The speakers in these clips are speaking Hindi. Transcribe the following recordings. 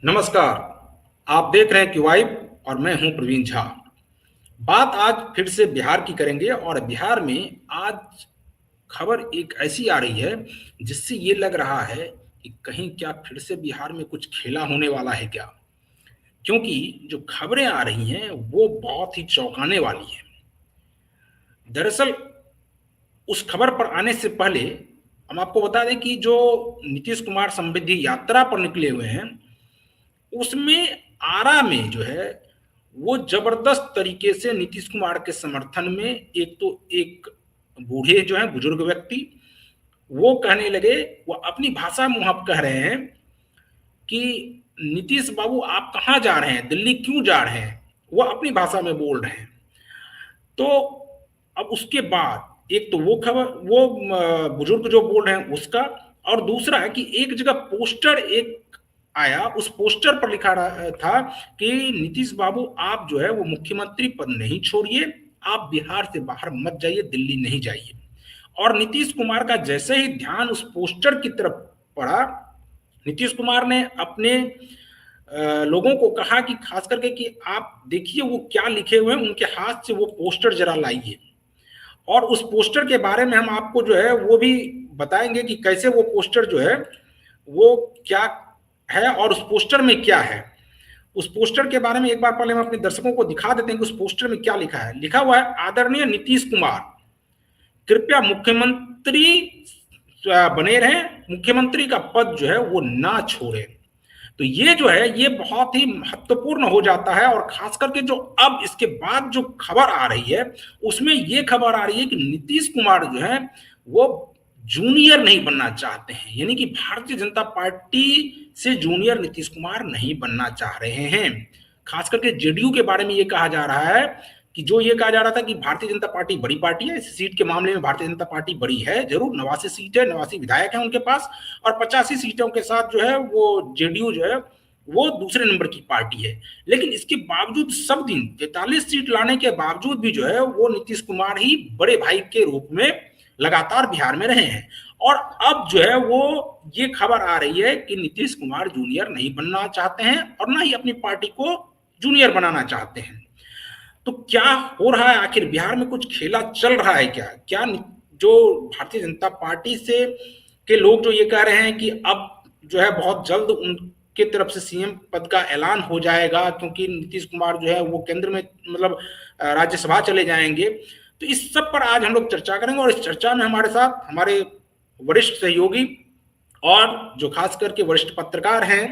नमस्कार। आप देख रहे हैं क्यूवाइब और मैं हूं प्रवीण झा। बात आज फिर से बिहार की करेंगे और बिहार में आज खबर एक ऐसी आ रही है जिससे ये लग रहा है कि कहीं क्या फिर से बिहार में कुछ खेला होने वाला है क्या। क्योंकि जो खबरें आ रही हैं वो बहुत ही चौंकाने वाली हैं। दरअसल उस खबर पर आने से पहले हम आपको बता दें कि जो नीतीश कुमार समृद्धि यात्रा पर निकले हुए हैं उसमें आरा में जो है वो जबरदस्त तरीके से नीतीश कुमार के समर्थन में एक बूढ़े जो हैं बुजुर्ग व्यक्ति वो कहने लगे, वो अपनी भाषा में वहां कह रहे हैं कि नीतीश बाबू आप कहाँ जा रहे हैं, दिल्ली क्यों जा रहे हैं। वो अपनी भाषा में बोल रहे हैं। तो अब उसके बाद एक तो वो खबर वो बुजुर्ग जो बोल रहे हैं उसका, और दूसरा है कि एक जगह पोस्टर एक आया, उस पोस्टर पर लिखा था कि नीतीश बाबू आप जो है वो मुख्यमंत्री पद नहीं छोड़िए, आप बिहार से बाहर मत जाइए, दिल्ली नहीं जाइए। और नीतीश कुमार का जैसे ही ध्यान उस पोस्टर की तरफ पड़ा, नीतीश कुमार ने अपने लोगों को कहा कि खास करके कि आप देखिए वो क्या लिखे हुए हैं, उनके हाथ से वो पोस्टर जरा लाइए। और उस पोस्टर के बारे में हम आपको जो है वो भी बताएंगे कि कैसे वो पोस्टर जो है वो क्या है और उस पोस्टर में क्या है। उस पोस्टर के बारे में एक बार पहले हम अपने दर्शकों को दिखा देते हैं कि उस पोस्टर में क्या लिखा है। लिखा हुआ है, आदरणीय नीतीश कुमार कृपया मुख्यमंत्री बने रहें, मुख्यमंत्री का पद जो है वो ना छोड़े। तो ये जो है ये बहुत ही महत्वपूर्ण हो जाता है। और खास करके जो अब इसके बाद जो खबर आ रही है उसमें ये खबर आ रही है कि नीतीश कुमार जो है वो जूनियर नहीं बनना चाहते हैं, यानी कि भारतीय जनता पार्टी से जूनियर नीतीश कुमार नहीं बनना चाह रहे हैं। खास करके जेडीयू के बारे में ये कहा जा रहा है कि जो ये कहा जा रहा था कि भारतीय जनता पार्टी बड़ी पार्टी है, इस सीट के मामले में भारतीय जनता पार्टी बड़ी है जरूर, 89 सीट है, 89 विधायक हैं उनके पास, और 85 सीटों के साथ जो है वो जेडीयू जो है वो दूसरे नंबर की पार्टी है। लेकिन इसके बावजूद सब दिन 43 सीट लाने के बावजूद भी जो है वो नीतीश कुमार ही बड़े भाई के रूप में लगातार बिहार में रहे हैं। और अब जो है वो ये खबर आ रही है कि नीतीश कुमार जूनियर नहीं बनना चाहते हैं और ना ही अपनी पार्टी को जूनियर बनाना चाहते हैं। तो क्या हो रहा है आखिर बिहार में, कुछ खेला चल रहा है क्या? क्या जो भारतीय जनता पार्टी से के लोग जो ये कह रहे हैं कि अब जो है बहुत जल्द उनके तरफ से सीएम पद का ऐलान हो जाएगा क्योंकि नीतीश कुमार जो है वो केंद्र में मतलब राज्यसभा चले जाएंगे। तो इस सब पर आज हम लोग चर्चा करेंगे और इस चर्चा में हमारे साथ हमारे वरिष्ठ सहयोगी और जो खास करके वरिष्ठ पत्रकार हैं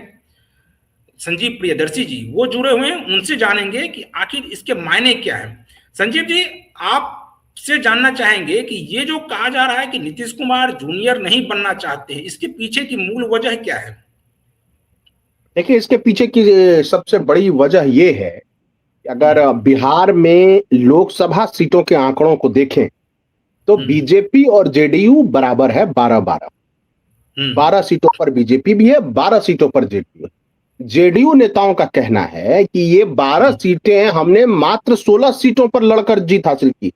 संजीव प्रियदर्शी जी वो जुड़े हुए हैं। उनसे जानेंगे कि आखिर इसके मायने क्या है। संजीव जी, आप से जानना चाहेंगे कि ये जो कहा जा रहा है कि नीतीश कुमार जूनियर नहीं बनना चाहते हैं, इसके पीछे की मूल वजह क्या है? देखिए, इसके पीछे की सबसे बड़ी वजह ये है कि अगर बिहार में लोकसभा सीटों के आंकड़ों को देखें तो बीजेपी और जेडीयू बराबर है, 12-12। 12 सीटों पर बीजेपी भी है, 12 सीटों पर जेडीयू। जेडीयू नेताओं का कहना है कि ये 12 सीटें हमने मात्र 16 सीटों पर लड़कर जीत हासिल की,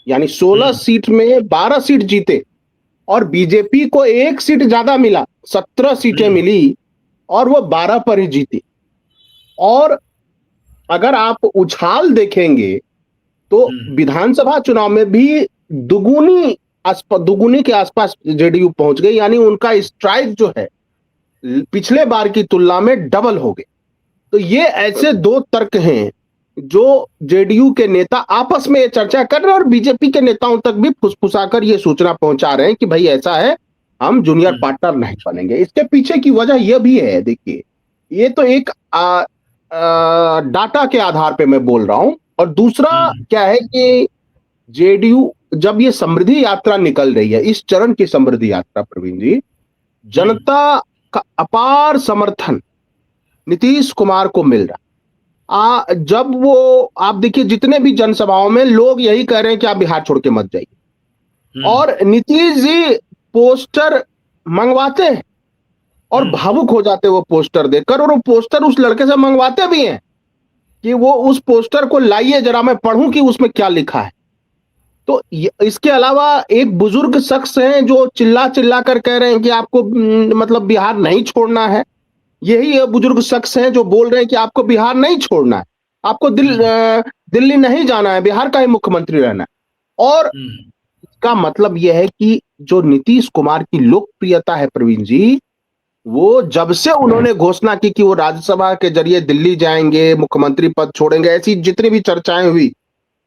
यानी 16 सीट में 12 सीट जीते, और बीजेपी को एक सीट ज्यादा मिला, 17 सीटें मिली और वो 12 पर ही जीती। और अगर आप उछाल देखेंगे तो विधानसभा चुनाव में भी दुगुनी के आसपास जेडीयू पहुंच गई, यानी उनका स्ट्राइक जो है पिछले बार की तुलना में डबल हो गए। तो ये ऐसे दो तर्क हैं जो जेडीयू के नेता आपस में ये चर्चा कर रहे हैं और बीजेपी के नेताओं तक भी फुसफुसाकर ये सूचना पहुंचा रहे हैं कि भाई ऐसा है, हम जूनियर पार्टनर नहीं बनेंगे। इसके पीछे की वजह यह भी है, देखिए, ये तो एक डाटा के आधार पे मैं बोल रहा हूं, और दूसरा क्या है कि जेडीयू जब ये समृद्धि यात्रा निकल रही है, इस चरण की समृद्धि यात्रा, प्रवीण जी, जनता का अपार समर्थन नीतीश कुमार को मिल रहा। जब वो आप देखिए जितने भी जनसभाओं में लोग यही कह रहे हैं कि आप बिहार छोड़ के मत जाइए, और नीतीश जी पोस्टर मंगवाते हैं और भावुक हो जाते हैं वो पोस्टर देखकर, और वो पोस्टर उस लड़के से मंगवाते भी हैं कि वो उस पोस्टर को लाइए जरा मैं पढ़ूं कि उसमें क्या लिखा है। तो इसके अलावा एक बुजुर्ग शख्स हैं जो चिल्ला चिल्ला कर कह रहे हैं कि आपको मतलब बिहार नहीं छोड़ना है, यही ये बुजुर्ग शख्स हैं जो बोल रहे हैं कि आपको बिहार नहीं छोड़ना है, आपको दिल्ली नहीं जाना है, बिहार का ही मुख्यमंत्री रहना है। और इसका मतलब यह है कि जो नीतीश कुमार की लोकप्रियता है प्रवीण जी, वो जब से उन्होंने घोषणा की कि वो राज्यसभा के जरिए दिल्ली जाएंगे, मुख्यमंत्री पद छोड़ेंगे, ऐसी जितनी भी चर्चाएं हुई,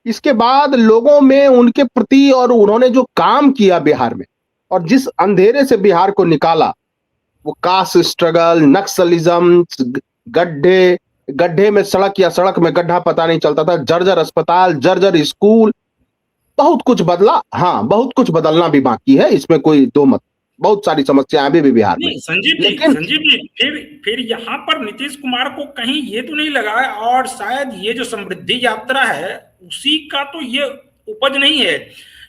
इसके बाद लोगों में उनके प्रति और उन्होंने जो काम किया बिहार में और जिस अंधेरे से बिहार को निकाला, वो कास्ट स्ट्रगल, नक्सलिज्म, गड्ढे गड्ढे में सड़क या सड़क में गड्ढा पता नहीं चलता था, जर्जर अस्पताल, जर्जर स्कूल, बहुत कुछ बदला। हाँ, बहुत कुछ बदलना भी बाकी है, इसमें कोई दो मत, बहुत सारी समस्याएं अभी भी बिहार में। नहीं लेकिन संजीव जी, फिर यहाँ पर नीतीश कुमार को कहीं ये तो नहीं लगा है, और शायद ये जो समृद्धि यात्रा है उसी का तो ये उपज नहीं है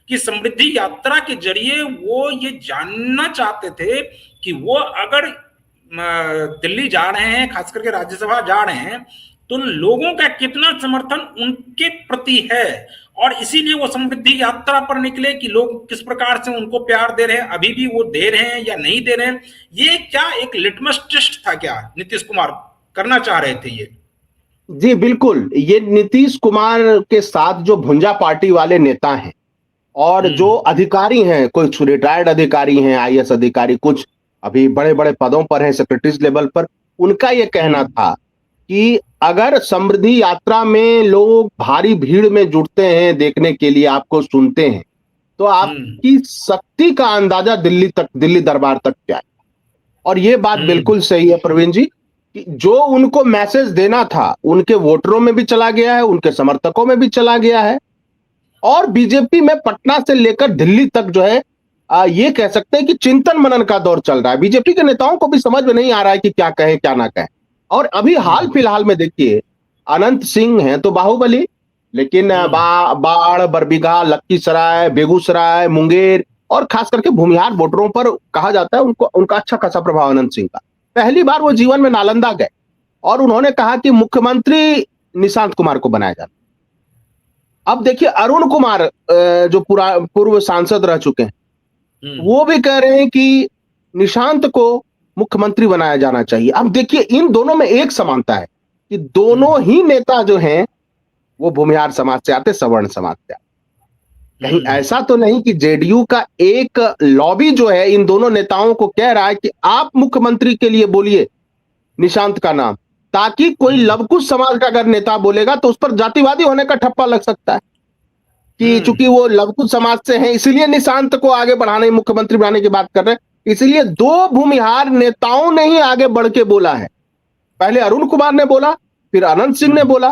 कि समृद्धि यात्रा के जरिए वो ये जानना चाहते थे कि वो अगर दिल्ली जा रहे हैं, खास करके राज्यसभा जा रहे हैं, तो लोगों का कितना समर्थन उनके प्रति है, और इसीलिए वो समृद्धि यात्रा पर निकले कि लोग किस प्रकार से उनको प्यार दे रहे हैं, अभी भी वो दे रहे हैं या नहीं दे रहे हैं। ये क्या एक लिटमस टेस्ट था क्या नीतीश कुमार करना चाह रहे थे ये? जी बिल्कुल, ये नीतीश कुमार के साथ जो भुंजा पार्टी वाले नेता हैं और जो अधिकारी हैं, कुछ रिटायर्ड अधिकारी हैं, आईएएस अधिकारी, कुछ अभी बड़े बड़े पदों पर हैं, सेक्रेटरीज लेवल पर, उनका ये कहना था कि अगर समृद्धि यात्रा में लोग भारी भीड़ में जुटते हैं देखने के लिए, आपको सुनते हैं, तो आपकी शक्ति का अंदाजा दिल्ली दरबार तक क्या है। और ये बात बिल्कुल सही है प्रवीण जी कि जो उनको मैसेज देना था उनके वोटरों में भी चला गया है, उनके समर्थकों में भी चला गया है। और बीजेपी में पटना से लेकर दिल्ली तक जो है ये कह सकते हैं कि चिंतन मनन का दौर चल रहा है। बीजेपी के नेताओं को भी समझ में नहीं आ रहा है कि क्या कहें क्या ना कहें। और अभी हाल फिलहाल में देखिए, अनंत सिंह हैं तो बाहुबली, लेकिन बाढ़, बरबीघा, लखीसराय, बेगूसराय, मुंगेर और खास करके भूमिहार वोटरों पर कहा जाता है उनको, उनका अच्छा खासा प्रभाव अनंत सिंह का। पहली बार वो जीवन में नालंदा गए और उन्होंने कहा कि मुख्यमंत्री निशांत कुमार को बनाया जाए। अब देखिए अरुण कुमार जो पूर्व सांसद रह चुके हैं, वो भी कह रहे हैं कि निशांत को मुख्यमंत्री बनाया जाना चाहिए। अब देखिए इन दोनों में एक समानता है कि दोनों ही नेता जो हैं वो भूमिहार समाज से आते, सवर्ण समाज से आते। कहीं ऐसा तो नहीं कि जेडीयू का एक लॉबी जो है इन दोनों नेताओं को कह रहा है कि आप मुख्यमंत्री के लिए बोलिए निशांत का नाम, ताकि कोई लवकुश समाज का अगर नेता बोलेगा तो उस पर जातिवादी होने का ठप्पा लग सकता है कि चूंकि वो लवकुश समाज से हैं इसलिए निशांत को आगे बढ़ाने, मुख्यमंत्री बनाने की बात कर रहे हैं। इसलिए दो भूमिहार नेताओं ने ही आगे बढ़ के बोला है। पहले अरुण कुमार ने बोला, फिर अनंत सिंह ने बोला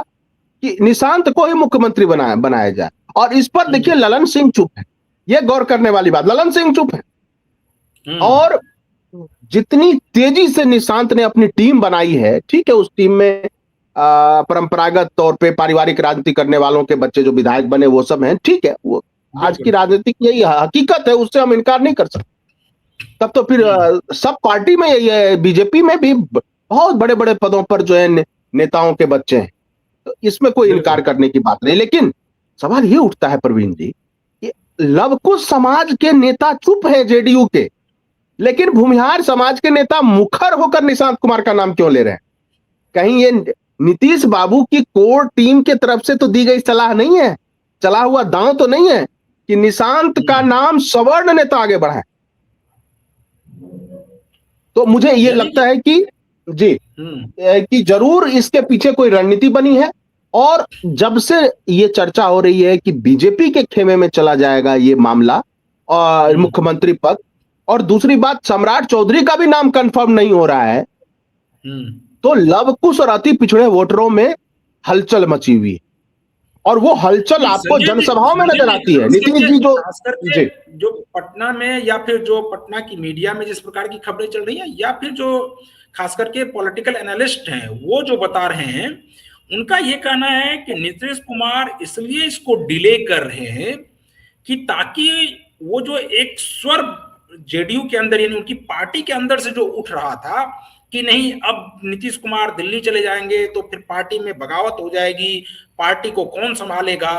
कि निशांत को ही मुख्यमंत्री बनाया जाए। और इस पर देखिए ललन सिंह चुप है, यह गौर करने वाली बात, ललन सिंह चुप है। और जितनी तेजी से निशांत ने अपनी टीम बनाई है, ठीक है, उस टीम में परंपरागत तौर पे पारिवारिक राजनीति करने वालों के बच्चे जो विधायक बने वो सब हैं, ठीक है, वो आज की राजनीति की यही हकीकत है, उससे हम इनकार नहीं कर सकते। तब तो फिर सब पार्टी में यही है, बीजेपी में भी बहुत बड़े बड़े पदों पर जो है नेताओं के बच्चे हैं, तो इसमें कोई इनकार करने की बात नहीं। लेकिन सवाल ये उठता है प्रवीण जी कि लवकुश समाज के नेता चुप है जेडीयू के, लेकिन भूमिहार समाज के नेता मुखर होकर निशांत कुमार का नाम क्यों ले रहे हैं? कहीं ये नीतीश बाबू की कोर टीम के तरफ से तो दी गई सलाह नहीं है, चला हुआ दांव तो नहीं है कि निशांत का नाम सवर्ण नेता आगे बढ़ाए? तो मुझे ये लगता है कि जी कि जरूर इसके पीछे कोई रणनीति बनी है। और जब से ये चर्चा हो रही है कि बीजेपी के खेमे में चला जाएगा ये मामला और मुख्यमंत्री पद, और दूसरी बात सम्राट चौधरी का भी नाम कंफर्म नहीं हो रहा है, तो लवकुश और अति पिछड़े वोटरों में हलचल मची हुई है। और वो हलचल आपको जनसभाओं में नजर आती है। नीतीश जी जो पटना में या फिर जो पटना की मीडिया में जिस प्रकार की खबरें चल रही हैं, या फिर जो खास करके पॉलिटिकल एनालिस्ट हैं वो जो बता रहे हैं, उनका ये कहना है कि नीतीश कुमार इसलिए इसको डिले कर रहे हैं कि ताकि वो जो एक स्वर जेडीयू के अंदर यानी उनकी पार्टी के अंदर से जो उठ रहा था कि नहीं अब नीतीश कुमार दिल्ली चले जाएंगे तो फिर पार्टी में बगावत हो जाएगी, पार्टी को कौन संभालेगा,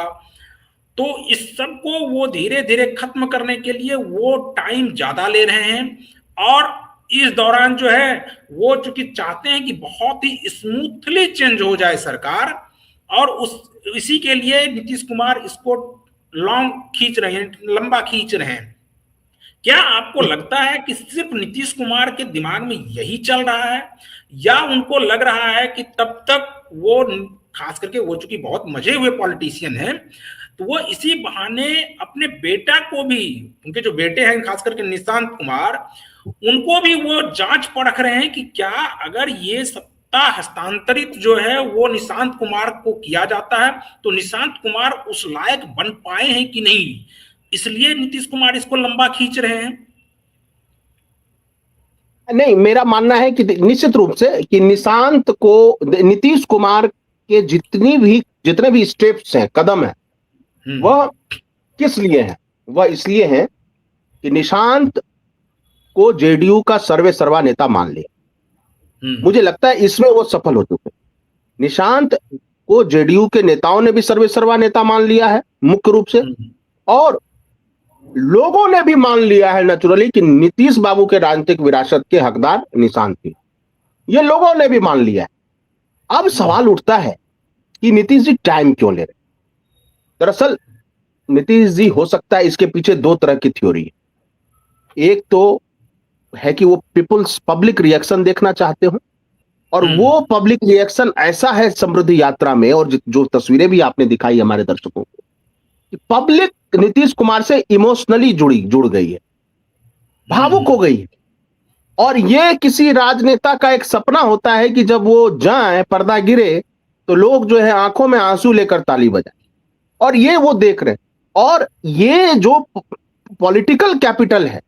तो इस सब को वो धीरे धीरे खत्म करने के लिए वो टाइम ज्यादा ले रहे हैं। और इस दौरान जो है वो चूंकि चाहते हैं कि बहुत ही स्मूथली चेंज हो जाए सरकार, और उस इसी के लिए नीतीश कुमार इसको लॉन्ग खींच रहे हैं, लंबा खींच रहे हैं। क्या आपको लगता है कि सिर्फ नीतीश कुमार के दिमाग में यही चल रहा है, या उनको लग रहा है कि तब तक वो, खास करके वो चूंकि बहुत मजे हुए पॉलिटिशियन हैं, तो वो इसी बहाने अपने बेटा को भी, उनके जो बेटे हैं खास करके निशांत कुमार, उनको भी वो जांच परख रहे हैं कि क्या अगर ये सत्ता हस्तांतरित जो है वो निशांत कुमार को किया जाता है तो निशांत कुमार उस लायक बन पाए हैं कि नहीं, इसलिए नीतीश कुमार इसको लंबा खींच रहे हैं। नहीं, मेरा मानना है कि निश्चित रूप से कि निशांत को, नीतीश कुमार के जितने भी स्टेप्स हैं, कदम है, वह किस लिए हैं? वह इसलिए हैं कि निशांत को जेडीयू का सर्वे सर्वा नेता मान लिया। मुझे लगता है इसमें वो सफल हो चुके। निशांत को जेडीयू के नेताओं ने भी सर्वे सर्वा नेता मान लिया है मुख्य रूप से, और लोगों ने भी मान लिया है नेचुरली कि नीतीश बाबू के राजनीतिक विरासत के हकदार निशांत थी। ये लोगों ने भी मान लिया है। अब सवाल उठता है कि नीतीश जी टाइम क्यों ले रहे? दरअसल नीतीश जी, हो सकता है इसके पीछे दो तरह की थ्योरी है। एक तो है कि वो पब्लिक रिएक्शन देखना चाहते हो, और वो पब्लिक रिएक्शन ऐसा है समृद्धि यात्रा में, और जो तस्वीरें भी आपने दिखाई हमारे दर्शकों को, कि पब्लिक नीतीश कुमार से इमोशनली जुड़ गई है, भावुक हो गई है। और ये किसी राजनेता का एक सपना होता है कि जब वो जाए, पर्दा गिरे, तो लोग जो है आंखों में आंसू लेकर ताली बजाएं, और ये वो देख रहे हैं। और ये जो पॉलिटिकल कैपिटल है,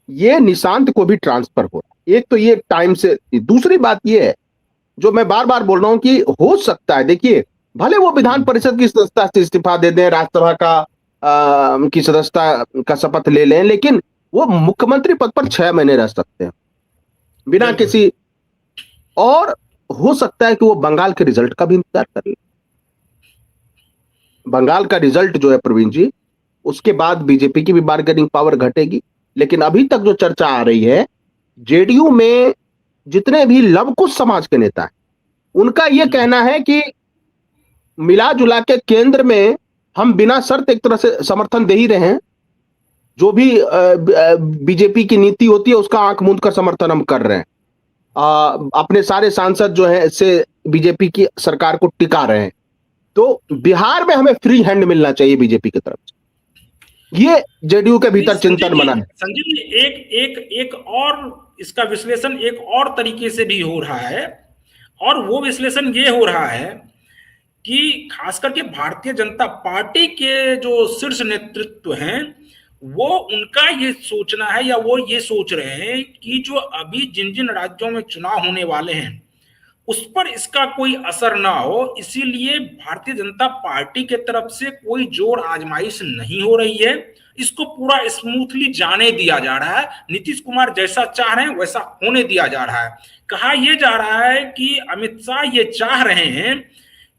ये निशांत को भी ट्रांसफर हो रहा है। एक तो ये टाइम से, दूसरी बात ये है जो मैं बार बार बोल रहा हूं कि हो सकता है, देखिए, भले वो विधान परिषद की सदस्यता से इस्तीफा दे दें, राज्यसभा की सदस्यता का शपथ ले लें, लेकिन वो मुख्यमंत्री पद पर 6 महीने रह सकते हैं बिना किसी, और हो सकता है कि वो बंगाल के रिजल्ट का भी इंतजार कर ले। बंगाल का रिजल्ट जो है प्रवीण जी, उसके बाद बीजेपी की भी बार्गेनिंग पावर घटेगी। लेकिन अभी तक जो चर्चा आ रही है, जेडीयू में जितने भी लवकुश समाज के नेता हैं, उनका यह कहना है कि मिला जुला के केंद्र में हम बिना शर्त एक तरह से समर्थन दे ही रहे हैं, जो भी बीजेपी की नीति होती है उसका आंख मूंद कर समर्थन हम कर रहे हैं। अपने सारे सांसद जो है इससे बीजेपी की सरकार को टिका रहे हैं। तो बिहार में हमें फ्री हैंड मिलना चाहिए बीजेपी की तरफ से, ये जेडीयू के भीतर चिंतन बना है। संजीव जी, एक और इसका विश्लेषण एक और तरीके से भी हो रहा है, और वो विश्लेषण ये हो रहा है कि खास करके भारतीय जनता पार्टी के जो शीर्ष नेतृत्व हैं, वो उनका ये सोचना है, या वो ये सोच रहे हैं कि जो अभी जिन जिन राज्यों में चुनाव होने वाले हैं उस पर इसका कोई असर ना हो, इसीलिए भारतीय जनता पार्टी के तरफ से कोई जोर आजमाइश नहीं हो रही है, इसको पूरा स्मूथली जाने दिया जा रहा है, नीतीश कुमार जैसा चाह रहे हैं वैसा होने दिया जा रहा है। कहा यह जा रहा है कि अमित शाह ये चाह रहे हैं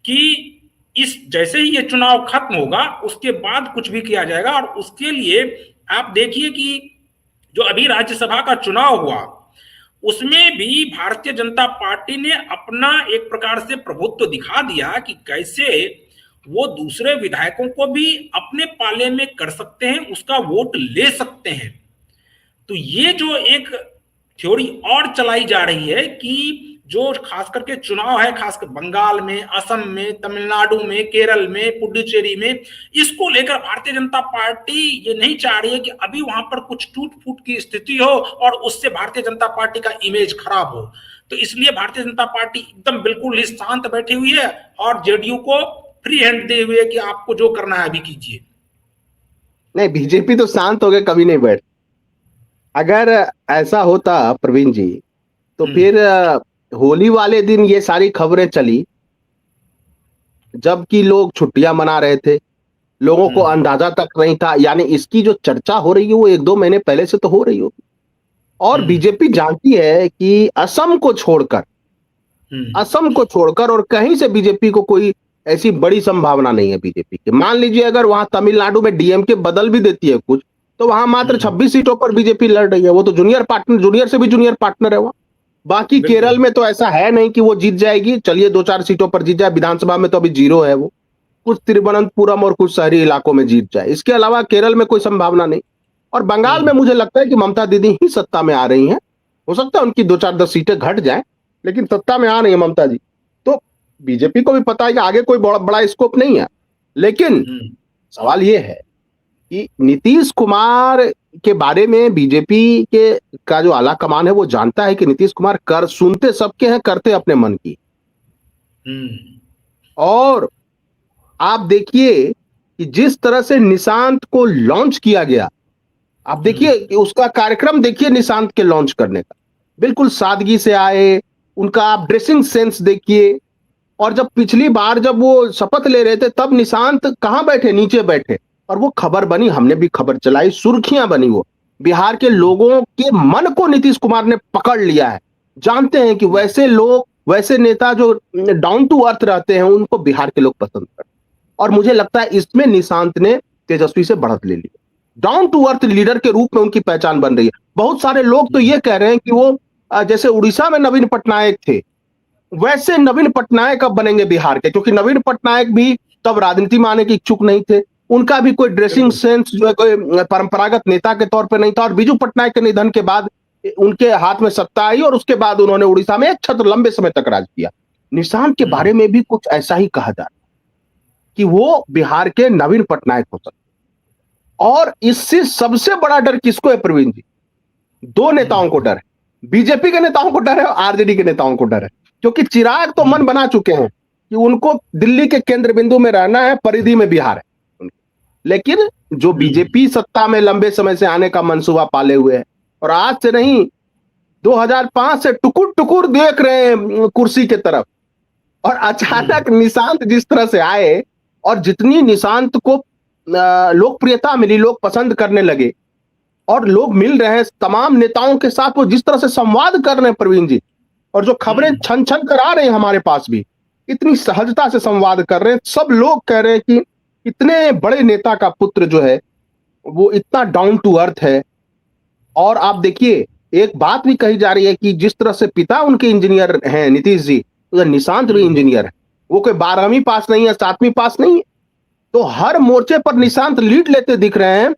कि इस जैसे ही ये चुनाव खत्म होगा उसके बाद कुछ भी किया जाएगा, और उसके लिए आप देखिए कि जो अभी राज्यसभा का चुनाव हुआ उसमें भी भारतीय जनता पार्टी ने अपना एक प्रकार से प्रभुत्व दिखा दिया कि कैसे वो दूसरे विधायकों को भी अपने पाले में कर सकते हैं, उसका वोट ले सकते हैं। तो ये जो एक थ्योरी और चलाई जा रही है कि जो खास करके चुनाव है, खासकर बंगाल में, असम में, तमिलनाडु में, केरल में, पुडुचेरी में, इसको लेकर भारतीय जनता पार्टी ये नहीं चाह रही है कि अभी वहां पर कुछ टूट फूट की स्थिति हो और उससे भारतीय जनता पार्टी का इमेज खराब हो। तो इसलिए भारतीय जनता पार्टी एकदम बिल्कुल ही शांत बैठी हुई है और जेडीयू को फ्री हैंड दे हुए कि आपको जो करना है अभी कीजिए। नहीं, बीजेपी तो शांत हो गए, कभी नहीं बैठ। अगर ऐसा होता प्रवीण जी, तो फिर होली वाले दिन ये सारी खबरें चली, जबकि लोग छुट्टियां मना रहे थे, लोगों को अंदाजा तक नहीं था। यानी इसकी जो चर्चा हो रही है वो 1-2 महीने पहले से तो हो रही होगी। और बीजेपी जानती है कि असम को छोड़कर और कहीं से बीजेपी को कोई ऐसी बड़ी संभावना नहीं है बीजेपी की। मान लीजिए अगर वहां तमिलनाडु में डीएमके बदल भी देती है कुछ, तो वहां मात्र 26 सीटों पर बीजेपी लड़ रही है। वो तो जूनियर से भी जूनियर पार्टनर है वो। बाकी केरल में तो ऐसा है नहीं कि वो जीत जाएगी। चलिए 2-4 सीटों पर जीत जाए, विधानसभा में तो अभी 0 है वो। कुछ तिरुवनंतपुरम और कुछ शहरी इलाकों में जीत जाए, इसके अलावा केरल में कोई संभावना नहीं। और बंगाल में मुझे लगता है कि ममता दीदी ही सत्ता में आ रही हैं। हो सकता है उनकी 2-4-10 सीटें घट जाए, लेकिन सत्ता में आ रही है ममता जी। तो बीजेपी को भी पता है कि आगे कोई बड़ा स्कोप नहीं है। लेकिन सवाल ये है कि नीतीश कुमार के बारे में बीजेपी के का जो आला कमान है वो जानता है कि नीतीश कुमार कर सुनते सबके हैं, करते अपने मन की। और आप देखिए कि जिस तरह से निशांत को लॉन्च किया गया, आप देखिए कि उसका कार्यक्रम देखिए निशांत के लॉन्च करने का, बिल्कुल सादगी से आए। उनका आप ड्रेसिंग सेंस देखिए। और जब पिछली बार जब वो शपथ ले रहे थे तब निशांत कहां बैठे, नीचे बैठे, और वो खबर बनी, हमने भी खबर चलाई, सुर्खियां बनी। वो बिहार के लोगों के मन को नीतीश कुमार ने पकड़ लिया है। जानते हैं कि वैसे लोग, वैसे नेता जो डाउन टू अर्थ रहते हैं, उनको बिहार के लोग पसंद करते हैं। और मुझे लगता है इसमें निशांत ने तेजस्वी से बढ़त ले ली। डाउन टू अर्थ लीडर के रूप में उनकी पहचान बन रही है। बहुत सारे लोग तो ये कह रहे हैं कि वो जैसे उड़ीसा में नवीन पटनायक थे, वैसे नवीन पटनायक अब बनेंगे बिहार के, क्योंकि नवीन पटनायक भी तब राजनीति में आने के इच्छुक नहीं थे। उनका भी कोई ड्रेसिंग सेंस जो है कोई परंपरागत नेता के तौर पे नहीं था। और बीजू पटनायक के निधन के बाद उनके हाथ में सत्ता आई और उसके बाद उन्होंने उड़ीसा में एक छत्र लंबे समय तक राज किया। निशांत के बारे में भी कुछ ऐसा ही कहा जा रहा है कि वो बिहार के नवीन पटनायक हो सकते। और इससे सबसे बड़ा डर किसको है प्रवीण जी? 2 नेताओं को डर है, बीजेपी के नेताओं को डर है और आरजेडी के नेताओं को डर है। क्योंकि चिराग तो मन बना चुके हैं कि उनको दिल्ली के केंद्र बिंदु में रहना है, परिधि में बिहार है। लेकिन जो बीजेपी सत्ता में लंबे समय से आने का मंसूबा पाले हुए है, और आज से नहीं 2005 से टुकुर टुकुर देख रहे हैं कुर्सी के तरफ, और अचानक निशांत जिस तरह से आए और जितनी निशांत को लोकप्रियता मिली, लोग पसंद करने लगे, और लोग मिल रहे हैं तमाम नेताओं के साथ, वो जिस तरह से संवाद कर रहे हैं प्रवीण जी, और जो खबरें छन छन कर आ रहे हैं हमारे पास भी, इतनी सहजता से संवाद कर रहे हैं। सब लोग कह रहे हैं कि इतने बड़े नेता का पुत्र जो है वो इतना डाउन टू अर्थ है। और आप देखिए एक बात भी कही जा रही है कि जिस तरह से पिता उनके इंजीनियर हैं नीतीश जी, तो निशांत भी इंजीनियर है। वो कोई 12वीं पास नहीं है, 7वीं पास नहीं है। तो हर मोर्चे पर निशांत लीड लेते दिख रहे हैं।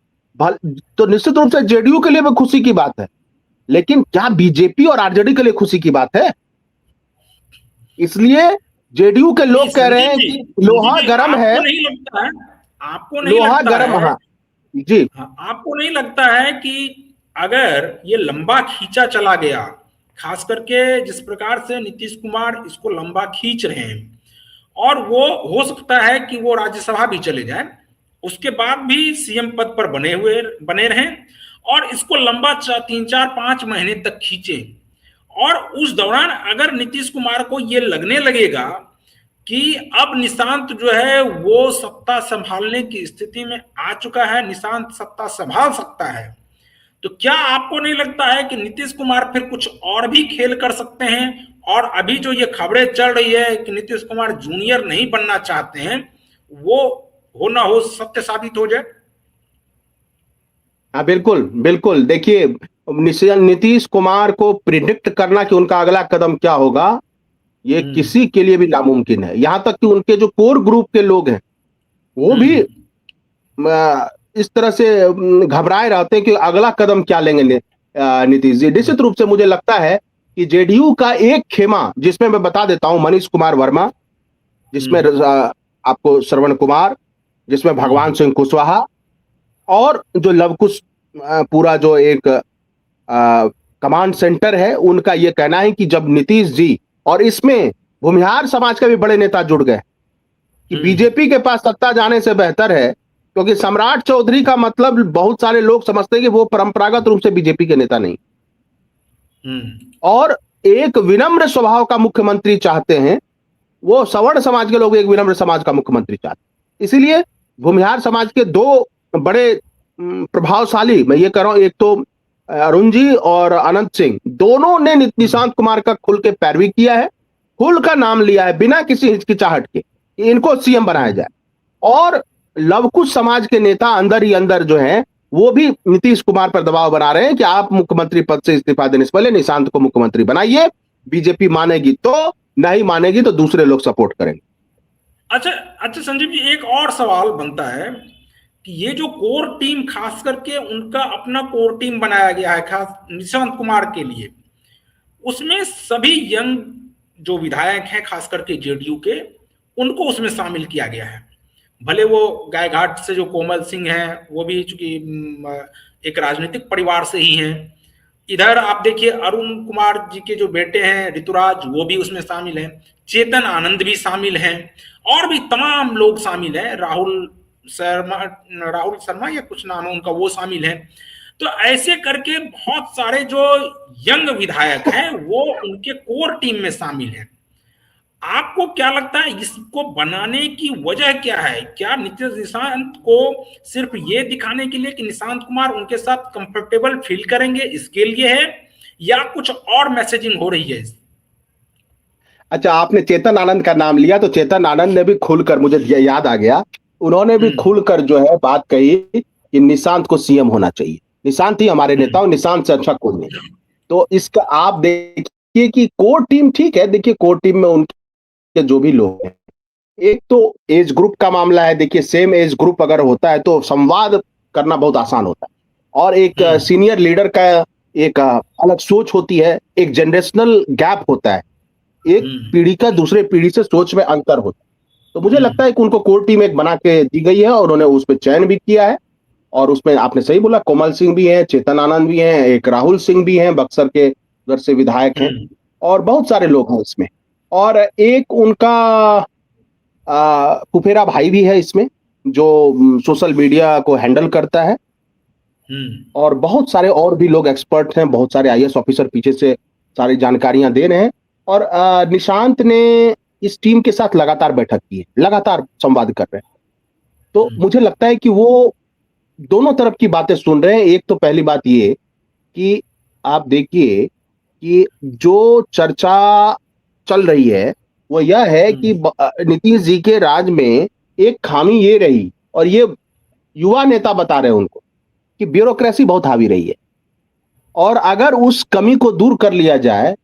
तो निश्चित रूप से जेडीयू के लिए भी खुशी की बात है, लेकिन क्या बीजेपी और आरजेडी के लिए खुशी की बात है? इसलिए जेडीयू के लोग कह रहे हैं कि लोहा गर्म है। नहीं लगता है, आपको नहीं लोहा लगता गर्म, है, हाँ जी, आपको नहीं लगता है कि अगर ये लंबा खींचा चला गया, खास करके जिस प्रकार से नीतीश कुमार इसको लंबा खींच रहे हैं, और वो हो सकता है कि वो राज्यसभा भी चले जाए, उसके बाद भी सीएम पद पर बने रहें, और इसको लंबा 3-4-5 महीने तक खींचे। और उस दौरान अगर नीतीश कुमार को ये लगने लगेगा कि अब निशांत जो है वो सत्ता संभालने की स्थिति में आ चुका है, निशांत सत्ता संभाल सकता है, तो क्या आपको नहीं लगता है कि नीतीश कुमार फिर कुछ और भी खेल कर सकते हैं? और अभी जो ये खबरें चल रही है कि नीतीश कुमार जूनियर नहीं बनना चाहते हैं, वो हो ना हो सत्य साबित हो जाए। हाँ बिल्कुल बिल्कुल। देखिए नीतीश कुमार को प्रिडिक्ट करना कि उनका अगला कदम क्या होगा, ये किसी के लिए भी नामुमकिन है। यहां तक कि उनके जो कोर ग्रुप के लोग हैं वो भी इस तरह से घबराए रहते हैं कि अगला कदम क्या लेंगे नीतीश जी। निश्चित रूप से मुझे लगता है कि जेडीयू का एक खेमा, जिसमें मैं बता देता हूं मनीष कुमार वर्मा, जिसमें आपको श्रवण कुमार, जिसमें भगवान सिंह कुशवाहा, और जो लवकुश पूरा जो एक कमांड सेंटर है, उनका यह कहना है कि जब नीतीश जी, और इसमें भूमिहार समाज के भी बड़े नेता जुड़ गए, कि बीजेपी के पास सत्ता जाने से बेहतर है, क्योंकि सम्राट चौधरी का मतलब बहुत सारे लोग समझते हैं कि वो परंपरागत रूप से बीजेपी के नेता नहीं, और एक विनम्र स्वभाव का मुख्यमंत्री चाहते हैं। वो सवर्ण समाज के लोग एक विनम्र समाज का मुख्यमंत्री चाहते हैं। इसीलिए भूमिहार समाज के 2 बड़े प्रभावशाली, मैं ये कह रहा हूं, एक तो अरुण जी और अनंत सिंह, दोनों ने निशांत कुमार का खुल के पैरवी किया है, खुल का नाम लिया है बिना किसी हिचकिचाहट के, इनको सीएम बनाया जाए। और लवकुश समाज के नेता अंदर ही अंदर जो है वो भी नीतीश कुमार पर दबाव बना रहे हैं कि आप मुख्यमंत्री पद से इस्तीफा देने से पहले निशांत को मुख्यमंत्री बनाइए, बीजेपी मानेगी तो, नहीं मानेगी तो दूसरे लोग सपोर्ट करेंगे। अच्छा अच्छा संजीव जी, एक और सवाल बनता है कि ये जो कोर टीम, खास करके उनका अपना कोर टीम बनाया गया है खास निशांत कुमार के लिए, उसमें सभी यंग जो विधायक हैं खास करके जेडीयू के, उनको उसमें शामिल किया गया है। भले वो गायघाट से जो कोमल सिंह हैं वो भी चूंकि एक राजनीतिक परिवार से ही हैं, इधर आप देखिए अरुण कुमार जी के जो बेटे हैं ऋतुराज, वो भी उसमें शामिल हैं, चेतन आनंद भी शामिल हैं, और भी तमाम लोग शामिल हैं, राहुल शर्मा या कुछ नाम है उनका, वो शामिल हैं। तो ऐसे करके बहुत सारे जो यंग विधायक हैं वो उनके कोर टीम में शामिल हैं। आपको क्या लगता है इसको बनाने की वजह क्या है? क्या निशांत को सिर्फ ये दिखाने के लिए कि निशांत कुमार उनके साथ कंफर्टेबल फील करेंगे, इसके लिए है, या कुछ और मैसेजिंग हो रही है? अच्छा, आपने चेतन आनंद का नाम लिया तो चेतन आनंद ने भी खुलकर, मुझे याद आ गया, उन्होंने भी खुलकर जो है बात कही कि निशांत को सीएम होना चाहिए, निशांत ही हमारे नेता और निशांत से अच्छा कोई नहीं। तो इसका आप देखिए कि कोर टीम ठीक है, देखिए कोर टीम में उनके जो भी लोग हैं, एक तो एज ग्रुप का मामला है, देखिए सेम एज ग्रुप अगर होता है तो संवाद करना बहुत आसान होता है, और एक सीनियर लीडर का एक अलग सोच होती है, एक जनरेशनल गैप होता है, एक पीढ़ी का दूसरे पीढ़ी से सोच में अंतर होता है। तो मुझे लगता है कि उनको कोर टीम एक बना के दी गई है और उन्होंने उस पर चयन भी किया है, और उसमें आपने सही बोला, कोमल सिंह भी है, चेतन आनंद भी हैं, एक राहुल सिंह भी हैं, बक्सर के उधर से विधायक हैं, और बहुत सारे लोग हैं इसमें, और एक उनका फुफेरा भाई भी है इसमें जो सोशल मीडिया को हैंडल करता है, और बहुत सारे और भी लोग एक्सपर्ट हैं, बहुत सारे आईएएस ऑफिसर पीछे से सारी जानकारियां दे रहे हैं, और निशांत ने इस टीम के साथ लगातार बैठक की है, लगातार संवाद कर रहे हैं। तो मुझे लगता है कि वो दोनों तरफ की बातें सुन रहे हैं। एक तो पहली बात ये कि आप देखिए कि जो चर्चा चल रही है वो यह है कि नीतीश जी के राज में एक खामी ये रही, और ये युवा नेता बता रहे हैं उनको, कि ब्यूरोक्रेसी बहुत हावी रही है, और अगर उस कमी को दूर कर लिया जाए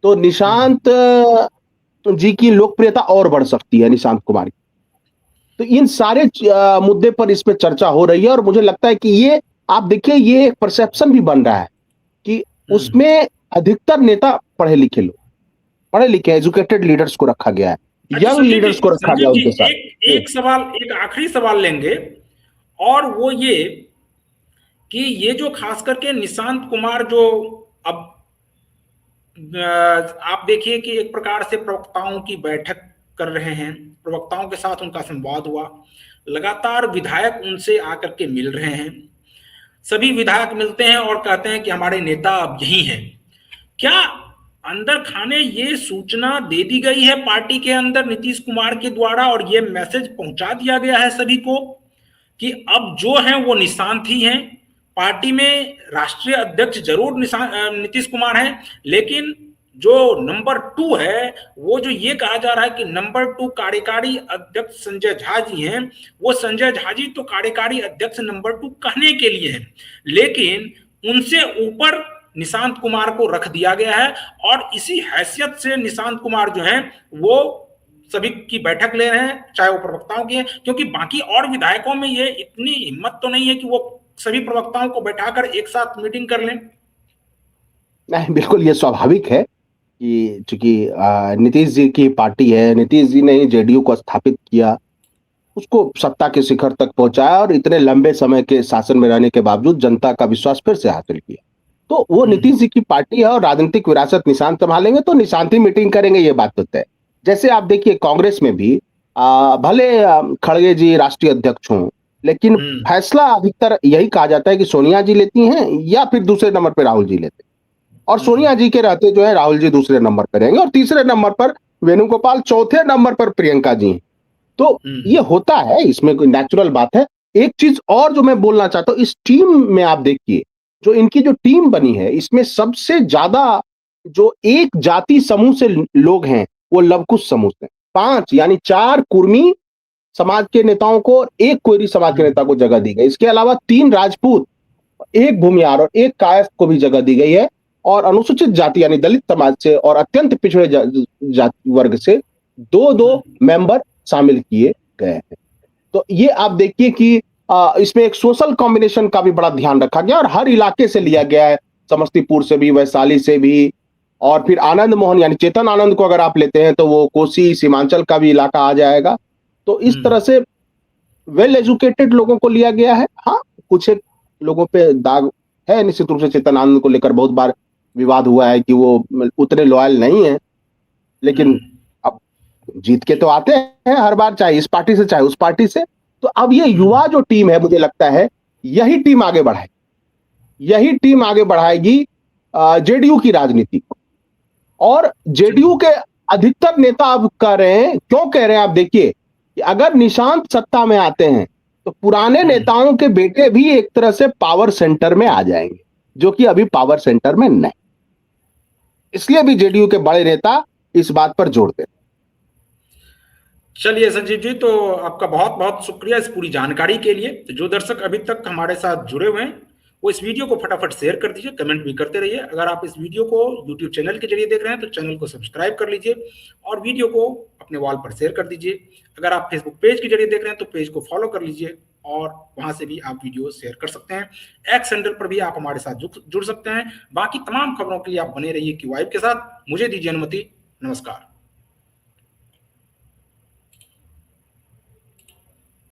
तो निशांत जी की लोकप्रियता और बढ़ सकती है, निशांत कुमार की। तो इन सारे मुद्दे पर इसमें चर्चा हो रही है, और मुझे लगता है कि ये आप देखिए ये परसेप्शन भी बन रहा है कि उसमें अधिकतर नेता पढ़े लिखे लोग, पढ़े लिखे एजुकेटेड लीडर्स को रखा गया है, यंग लीडर्स को रखा गया उनके साथ। एक सवाल, एक आखिरी सवाल लेंगे, और वो ये कि ये जो खास करके निशांत कुमार जो अब आप देखिए कि एक प्रकार से प्रवक्ताओं की बैठक कर रहे हैं, प्रवक्ताओं के साथ उनका संवाद हुआ, लगातार विधायक उनसे आकर के मिल रहे हैं, सभी विधायक मिलते हैं और कहते हैं कि हमारे नेता अब यही हैं। क्या अंदर खाने ये सूचना दे दी गई है पार्टी के अंदर नीतीश कुमार के द्वारा, और ये मैसेज पहुंचा दिया गया है सभी को कि अब जो है वो निशांत ही हैं? पार्टी में राष्ट्रीय अध्यक्ष जरूर नीतीश कुमार हैं, लेकिन जो नंबर 2 है, वो जो ये कहा जा रहा है कि नंबर 2 कार्यकारी अध्यक्ष संजय झा जी हैं, वो संजय झा जी तो कार्यकारी अध्यक्ष नंबर 2 कहने के लिए हैं, लेकिन उनसे ऊपर निशांत कुमार को रख दिया गया है, और इसी हैसियत से निशांत कुमार जो है वो सभी की बैठक ले रहे हैं, चाहे वो प्रवक्ताओं की है, क्योंकि बाकी और विधायकों में ये इतनी हिम्मत तो नहीं है कि वो सभी प्रवक्ताओं को बैठाकर एक साथ मीटिंग कर लें। नहीं, बिल्कुल ये स्वाभाविक है कि चूंकि नीतीश जी की पार्टी है, नीतीश जी ने ही जेडीयू को स्थापित किया, उसको सत्ता के शिखर तक पहुंचाया, और इतने लंबे समय के शासन में रहने के बावजूद जनता का विश्वास फिर से हासिल किया। तो वो नीतीश जी की पार्टी है, और राजनीतिक विरासत निशांत संभालेंगे तो निशांत ही मीटिंग करेंगे, ये बात तो है। जैसे आप देखिए कांग्रेस में भी भले खड़गे जी राष्ट्रीय अध्यक्ष हों, लेकिन फैसला अधिकतर यही कहा जाता है कि सोनिया जी लेती हैं, या फिर दूसरे नंबर पे राहुल जी लेते हैं, और सोनिया जी के रहते जो है राहुल जी दूसरे नंबर पे रहेंगे, और तीसरे नंबर पर वेणुगोपाल, चौथे नंबर पर प्रियंका जी हैं। तो ये होता है, इसमें कोई नेचुरल बात है। एक चीज और जो मैं बोलना चाहता हूं, इस टीम में आप देखिए जो इनकी जो टीम बनी है, इसमें सबसे ज्यादा जो एक जाति समूह से लोग हैं वो लवकुश समूह से 5 यानी 4 कुर्मी समाज के नेताओं को और 1 कोयरी समाज के नेता को जगह दी गई। इसके अलावा 3 राजपूत एक भूमिहार और एक कायस्थ को भी जगह दी गई है, और अनुसूचित जाति यानी दलित समाज से और अत्यंत पिछड़े जाति वर्ग से दो दो मेंबर शामिल किए गए हैं। तो ये आप देखिए कि इसमें एक सोशल कॉम्बिनेशन का भी बड़ा ध्यान रखा गया और हर इलाके से लिया गया है, समस्तीपुर से भी, वैशाली से भी, और फिर आनंद मोहन यानी चेतन आनंद को अगर आप लेते हैं तो वो कोसी सीमांचल का भी इलाका आ जाएगा। तो इस तरह से वेल एजुकेटेड लोगों को लिया गया है। हाँ, कुछ एक लोगों पे दाग है निश्चित रूप से। चेतन आनंद को लेकर बहुत बार विवाद हुआ है कि वो उतने लॉयल नहीं है, लेकिन अब जीत के तो आते हैं हर बार, चाहे इस पार्टी से चाहे उस पार्टी से। तो अब ये युवा जो टीम है, मुझे लगता है यही टीम आगे बढ़ाएगी, यही टीम आगे बढ़ाएगी जेडीयू की राजनीति को। और जेडीयू के अधिकतर नेता अब कह रहे हैं, क्यों कह रहे हैं आप देखिए, कि अगर निशांत सत्ता में आते हैं तो पुराने नेताओं के बेटे भी एक तरह से पावर सेंटर में आ जाएंगे, जो कि अभी पावर सेंटर में नहीं। इसलिए भी जेडीयू के बड़े नेता इस बात पर जोर देते। चलिए संजीव जी, तो आपका बहुत बहुत शुक्रिया इस पूरी जानकारी के लिए। तो जो दर्शक अभी तक हमारे साथ जुड़े हुए हैं वो इस वीडियो को फटाफट शेयर कर दीजिए, कमेंट भी करते रहिए। अगर आप इस वीडियो को यूट्यूब चैनल के जरिए देख रहे हैं तो चैनल को सब्सक्राइब कर लीजिए और वीडियो को अपने वॉल पर शेयर कर दीजिए। अगर आप फेसबुक पेज के जरिए देख रहे हैं तो पेज को फॉलो कर लीजिए और वहां से भी आप वीडियो शेयर कर सकते हैं। एक्स हैंडल पर भी आप हमारे साथ जुड़ सकते हैं। बाकी तमाम खबरों के लिए आप बने रहिए क्यू वाइब के साथ। मुझे दीजिए अनुमति। नमस्कार।